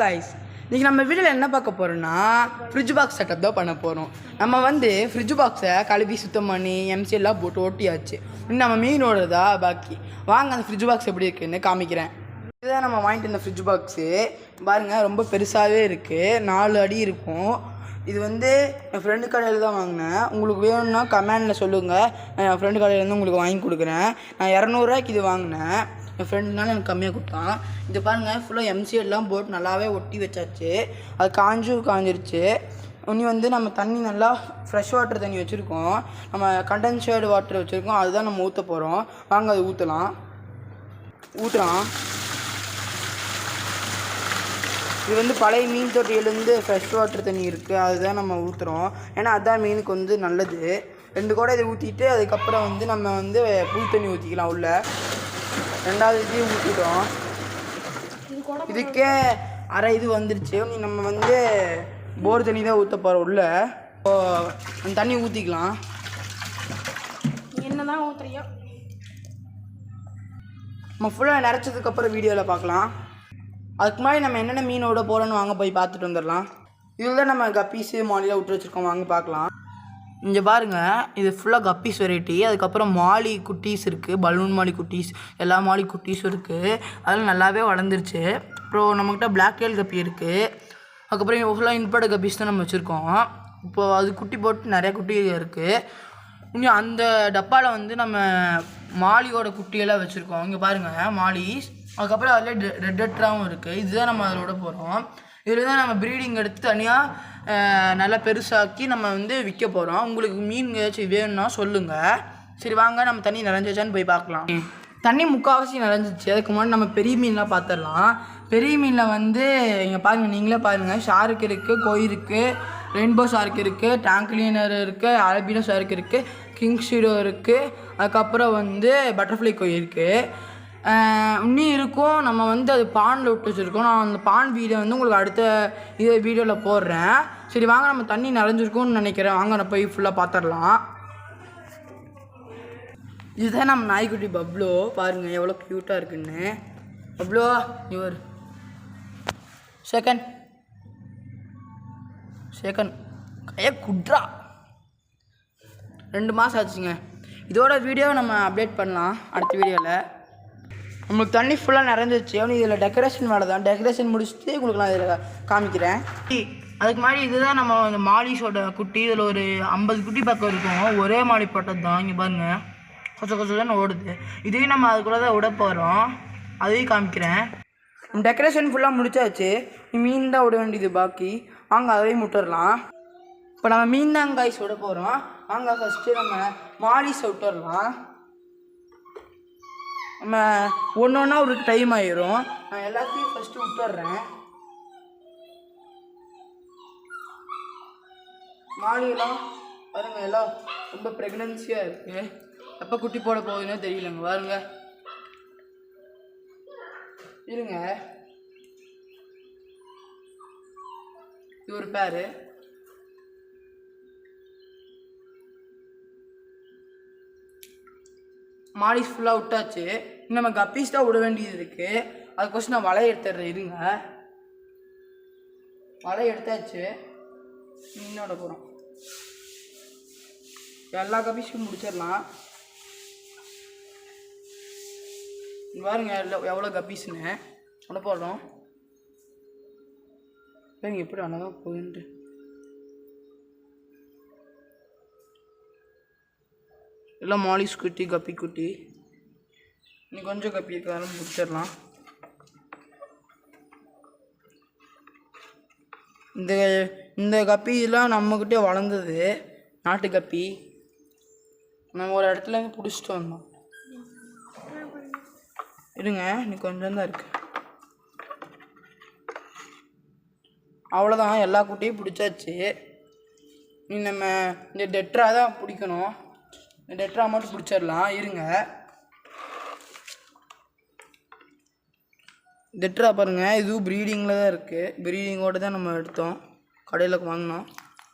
Guys இன்றைக்கி நம்ம வீடியோவில் என்ன பார்க்க போகிறோன்னா ஃப்ரிட்ஜ் பாக்ஸ் செட்டப் தான் பண்ண போகிறோம். நம்ம வந்து ஃப்ரிட்ஜ் பாக்ஸை கழுவி சுத்தம் பண்ணி எம்சிஎல்லாம் போட்டு ஒட்டியாச்சு. இன்னும் நம்ம மீனோடதா பாக்கி. வாங்க அந்த ஃப்ரிட்ஜ் பாக்ஸ் எப்படி இருக்குன்னு காமிக்கிறேன். இதுதான் நம்ம வாங்கிட்டு இருந்த ஃப்ரிட்ஜ் பாக்ஸு. பாருங்கள், ரொம்ப பெருசாகவே இருக்குது, 4 அடி இருக்கும். இது வந்து என் ஃப்ரெண்டு கடையில் தான் வாங்கினேன். உங்களுக்கு வேணும்னா கமெண்டில் சொல்லுங்கள், நான் என் ஃப்ரெண்டு கடையிலேருந்து உங்களுக்கு வாங்கி கொடுக்குறேன். நான் 200 இது வாங்கினேன். என் ஃப்ரெண்டுனால எனக்கு கம்மியாக கொடுத்தான். இது பாருங்கள், ஃபுல்லாக எம்சிஎல்லாம் போட்டு நல்லாவே ஒட்டி வச்சாச்சு. அது காஞ்சிருச்சு. இனி வந்து நம்ம தண்ணி நல்லா ஃப்ரெஷ் வாட்டர் தண்ணி வச்சுருக்கோம். நம்ம கண்டென்சர்டு வாட்டர் வச்சுருக்கோம், அதுதான் நம்ம ஊற்ற போகிறோம். வாங்க அது ஊற்றலாம். இது வந்து பழைய மீன் தொட்டியிலேருந்து ஃப்ரெஷ் வாட்டர் தண்ணி இருக்குது, அதுதான் நம்ம ஊற்றுறோம். ஏன்னா அதுதான் மீனுக்கு வந்து நல்லது. 2 கூட இதை ஊற்றிட்டு அதுக்கப்புறம் வந்து நம்ம வந்து புது தண்ணி ஊற்றிக்கலாம். உள்ள 2வது இதையும் ஊற்றிட்டோம். இதுக்கே அரை இது வந்துருச்சு. நம்ம வந்து போர் தண்ணி தான் ஊற்ற போகிறோம். உள்ள அந்த தண்ணி ஊற்றிக்கலாம். என்ன தான் ஊற்றுறியோ நம்ம ஃபுல்லாக நிறச்சதுக்கப்புறம் வீடியோவில் பார்க்கலாம். அதுக்கு முன்னாடி நம்ம என்னென்ன மீனோட போகிறோன்னு வாங்க போய் பார்த்துட்டு வந்துடலாம். இதில் தான் நம்ம கப்பீஸு மாலிலாம் விட்டு வச்சுருக்கோம், வாங்க பார்க்கலாம். இங்கே பாருங்கள், இது ஃபுல்லாக கப்பீஸ் வெரைட்டி. அதுக்கப்புறம் மாலி குட்டீஸ் இருக்குது, பலூன் மாலி குட்டீஸ், எல்லா மாலி குட்டீஸும் இருக்குது. அதெல்லாம் நல்லாவே வளர்ந்துருச்சு. அப்புறம் நம்மக்கிட்ட பிளாக் டெயில் கப்பி இருக்குது. அதுக்கப்புறம் ஃபுல்லாக இன்பேர்ட் கப்பீஸ் தான் நம்ம வச்சுருக்கோம். இப்போது அது குட்டி போட்டு நிறையா குட்டி இருக்குது. இன்னும் அந்த டப்பாவில் வந்து நம்ம மாலியோட குட்டியெல்லாம் வச்சுருக்கோம். இங்கே பாருங்கள், மாலிஸ். அதுக்கப்புறம் அதில் ரெட்டராகவும் இருக்குது. இதுதான் நம்ம அதோட போகிறோம். இதில் தான் நம்ம ப்ரீடிங் எடுத்து தனியாக நல்லா பெருசாக்கி நம்ம வந்து விற்க போகிறோம். உங்களுக்கு மீன் ஏதாச்சும் வேணும்னா சொல்லுங்கள். சரி வாங்க, நம்ம தண்ணி நிறைஞ்சிச்சான்னு போய் பார்க்கலாம். தண்ணி முக்கால்வாசி நிறைஞ்சிச்சு. அதுக்கு முன்னாடி நம்ம பெரிய மீன்லாம் பார்த்துடலாம். பெரிய மீனில் வந்து இங்கே பாருங்கள், நீங்களே பாருங்கள், ஷார்க் இருக்குது, கோய் இருக்குது, ரெயின்போ ஷார்க் இருக்குது, டேங்க் கிளீனர் இருக்குது, அல்பினோ ஷார்க் இருக்குது, கிங் ஷீடோ இருக்குது. அதுக்கப்புறம் வந்து பட்டர்ஃப்ளை கோய் இருக்குது. இன்னும் இருக்கும். நம்ம வந்து அது பானில் விட்டு வச்சுருக்கோம். நான் அந்த பான் வீடியோ வந்து உங்களுக்கு அடுத்த இதே வீடியோவில் போடுறேன். சரி வாங்க, நம்ம தண்ணி நிறைஞ்சிருக்கும்னு நினைக்கிறேன். வாங்க நான் போய் ஃபுல்லாக பார்த்துடலாம். இதுதான் நம்ம நாய்க்குட்டி பப்ளோ. பாருங்கள் எவ்வளோ க்யூட்டாக இருக்குன்னு. பப்ளோ இவர் செகண்ட் கையை குட்ரா. 2 மாதம் ஆச்சுங்க. இதோட வீடியோவை நம்ம அப்டேட் பண்ணலாம் அடுத்த வீடியோவில். நம்மளுக்கு தண்ணி ஃபுல்லாக நிறைஞ்சிச்சு. அவனு இதில் டெக்கரேஷன் வேலை தான். டெக்கரேஷன் முடிச்சுட்டு உங்களுக்கு நான் இதில் காமிக்கிறேன். அதுக்கு மாதிரி இதுதான் நம்ம இந்த மாலிஸோட குட்டி. இதில் ஒரு 50 குட்டி பக்கம் இருக்கும். ஒரே மாலி போட்டது தான். இங்கே பாருங்கள், கொஞ்சம் தான் ஓடுது. இதையும் நம்ம அதுக்குள்ளே தான் விட போகிறோம், அதையும் காமிக்கிறேன். டெக்கரேஷன் ஃபுல்லாக முடிச்சாச்சு. மீன் தான் விட வேண்டியது பாக்கி. வாங்க அதையும் விட்டுடலாம். இப்போ நம்ம மீன் தான் காய்ஸ் விட போகிறோம். வாங்க ஃபஸ்ட்டு நம்ம மாலிஸை விட்டுடலாம். நம்ம ஒன்றா ஒரு டைம் ஆயிரும். நான் எல்லாத்தையும் ஃபஸ்ட்டு விட்டுறேன். மாலியெல்லாம் பாருங்கள், எல்லாம் ரொம்ப ப்ரெக்னன்சியாக இருக்குது. எப்போ குட்டி போட போகுதுன்னு தெரியலங்க. பாருங்க, இருங்க, இது ஒரு பேரு. மாலிஸ் ஃபுல்லாக விட்டாச்சு. இன்னும் நம்ம கப்பீஸ் தான் விட வேண்டியது இருக்குது. அதுக்கோசம் நான் வலை எடுத்துடுறேன். இருங்க, வலை எடுத்தாச்சு. மீனோட போகிறோம். எல்லா கப்பீஸும் முடிச்சிடலாம். பாருங்க எவ்வளோ கப்பீஸ்ன்னு விட போடுறோம். சரிங்க, எப்படி அழகாக போகுதுன்ட்டு. எல்லாம் மாலிஸ் குட்டி, கப்பி குட்டி. இன்னும் கொஞ்சம் கப்பி இருக்கிறதால முடிச்சிடலாம். இந்த கப்பிலாம் நம்மக்கிட்டே வளர்ந்தது, நாட்டு கப்பி. நம்ம ஒரு இடத்துல இருந்து பிடிச்சிட்டு வந்தோம். இருங்க, இன்னும் கொஞ்சம் தான் இருக்குது. அவ்வளோதான், எல்லா குட்டியும் பிடிச்சாச்சு. நீ நம்ம இந்த டெட்ரா தான் பிடிக்கணும். இந்த டெட்ரா மட்டும் பிடிச்சிடலாம். இருங்க, டெட்ரா பாருங்கள், இதுவும் ப்ரீடிங்கில் தான் இருக்குது. ப்ரீடிங்கோடு தான் நம்ம எடுத்தோம், கடையில் வாங்கினோம்.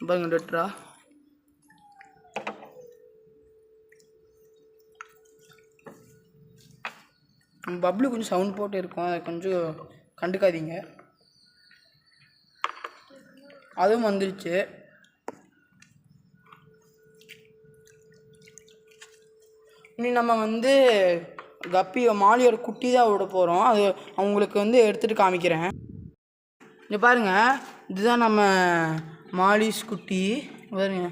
பாருங்கள் டெட்ரா. பப்ளு கொஞ்சம் சவுண்ட் போட்டு இருக்கும், அதை கொஞ்சம் கண்டுக்காதீங்க. அதுவும் வந்துருச்சு. இனி நம்ம வந்து கப்பி மாலியோட குட்டி தான் விட போகிறோம். அது அவங்களுக்கு வந்து எடுத்துகிட்டு காமிக்கிறேன். இங்கே பாருங்கள், இதுதான் நம்ம மாலிஸ் குட்டி. பாருங்க,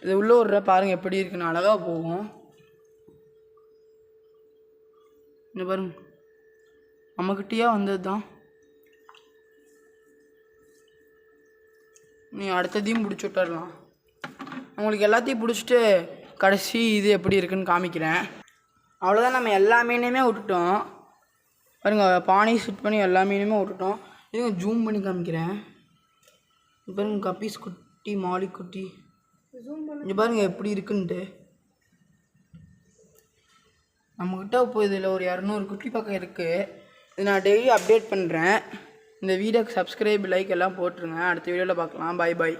இது உள்ளே விட்ற பாருங்கள் எப்படி இருக்குன்னு, அழகாக போகும். இங்கே பாருங்க, நம்மக்கிட்டேயே வந்தது தான். நீ அடுத்ததையும் பிடிச்சி விட்டுடலாம். உங்களுக்கு எல்லாத்தையும் பிடிச்சிட்டு கடைசி இது எப்படி இருக்குன்னு காமிக்கிறேன். அவ்வளோதான், நம்ம எல்லா மீனையுமே விட்டுட்டோம். பாருங்க, பானை சுட் பண்ணி எல்லா மீனுமே விட்டுட்டோம். இதுங்க ஜூம் பண்ணி காமிக்கிறேன். பாருங்க, கப்பீஸ் குட்டி, மாலி குட்டி, இங்கே பாருங்க எப்படி இருக்குன்ட்டு. நம்மக்கிட்ட இப்போ இதில் ஒரு 200 குட்டி பக்கம் இருக்குது. இது நான் டெய்லி அப்டேட் பண்ணுறேன். இந்த வீடியோக்கு சப்ஸ்கிரைப், லைக் எல்லாம் போட்டுருங்க. அடுத்த வீடியோவில் பார்க்கலாம். பாய் பாய்.